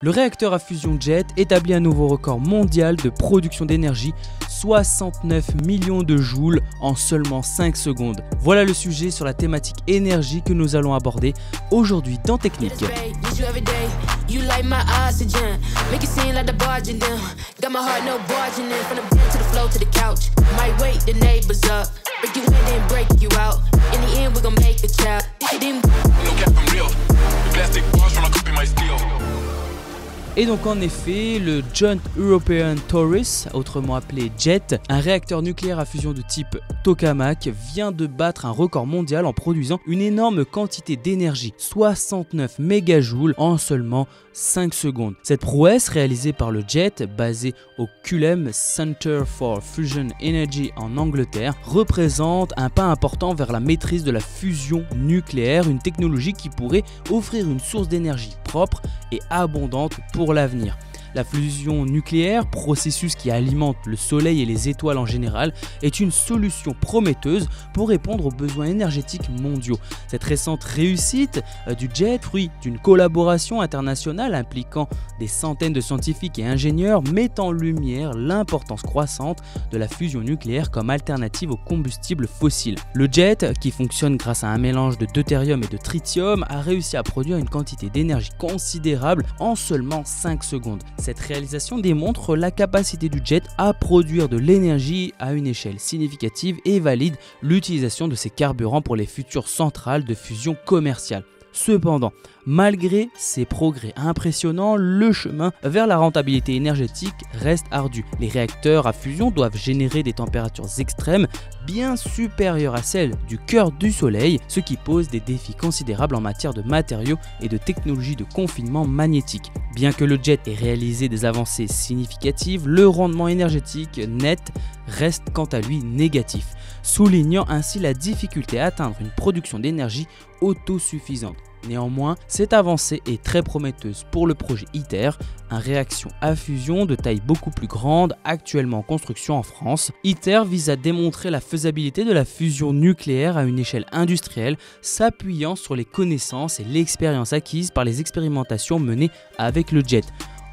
Le réacteur à fusion Jet établit un nouveau record mondial de production d'énergie, 69 millions de joules en seulement 5 secondes. Voilà le sujet sur la thématique énergie que nous allons aborder aujourd'hui dans Technique. Et donc en effet, le Joint European Torus, autrement appelé JET, un réacteur nucléaire à fusion de type tokamak, vient de battre un record mondial en produisant une énorme quantité d'énergie, 69 mégajoules en seulement 5 secondes. Cette prouesse réalisée par le JET, basé au Culham Center for Fusion Energy en Angleterre, représente un pas important vers la maîtrise de la fusion nucléaire, une technologie qui pourrait offrir une source d'énergie propre et abondante pour l'avenir. La fusion nucléaire, processus qui alimente le soleil et les étoiles en général, est une solution prometteuse pour répondre aux besoins énergétiques mondiaux. Cette récente réussite du JET, fruit d'une collaboration internationale impliquant des centaines de scientifiques et ingénieurs, met en lumière l'importance croissante de la fusion nucléaire comme alternative aux combustibles fossiles. Le JET, qui fonctionne grâce à un mélange de deutérium et de tritium, a réussi à produire une quantité d'énergie considérable en seulement 5 secondes. Cette réalisation démontre la capacité du JET à produire de l'énergie à une échelle significative et valide l'utilisation de ces carburants pour les futures centrales de fusion commerciale. Cependant, malgré ces progrès impressionnants, le chemin vers la rentabilité énergétique reste ardu. Les réacteurs à fusion doivent générer des températures extrêmes bien supérieures à celles du cœur du Soleil, ce qui pose des défis considérables en matière de matériaux et de technologies de confinement magnétique. Bien que le JET ait réalisé des avancées significatives, le rendement énergétique net reste quant à lui négatif, soulignant ainsi la difficulté à atteindre une production d'énergie autosuffisante. Néanmoins, cette avancée est très prometteuse pour le projet ITER, un réacteur à fusion de taille beaucoup plus grande actuellement en construction en France. ITER vise à démontrer la faisabilité de la fusion nucléaire à une échelle industrielle, s'appuyant sur les connaissances et l'expérience acquises par les expérimentations menées avec le JET.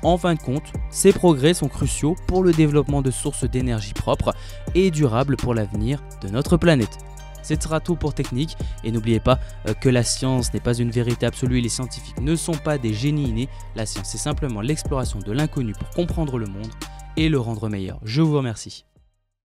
En fin de compte, ces progrès sont cruciaux pour le développement de sources d'énergie propres et durables pour l'avenir de notre planète. Ce sera tout pour Technique, et n'oubliez pas que la science n'est pas une vérité absolue et les scientifiques ne sont pas des génies innés. La science est simplement l'exploration de l'inconnu pour comprendre le monde et le rendre meilleur. Je vous remercie.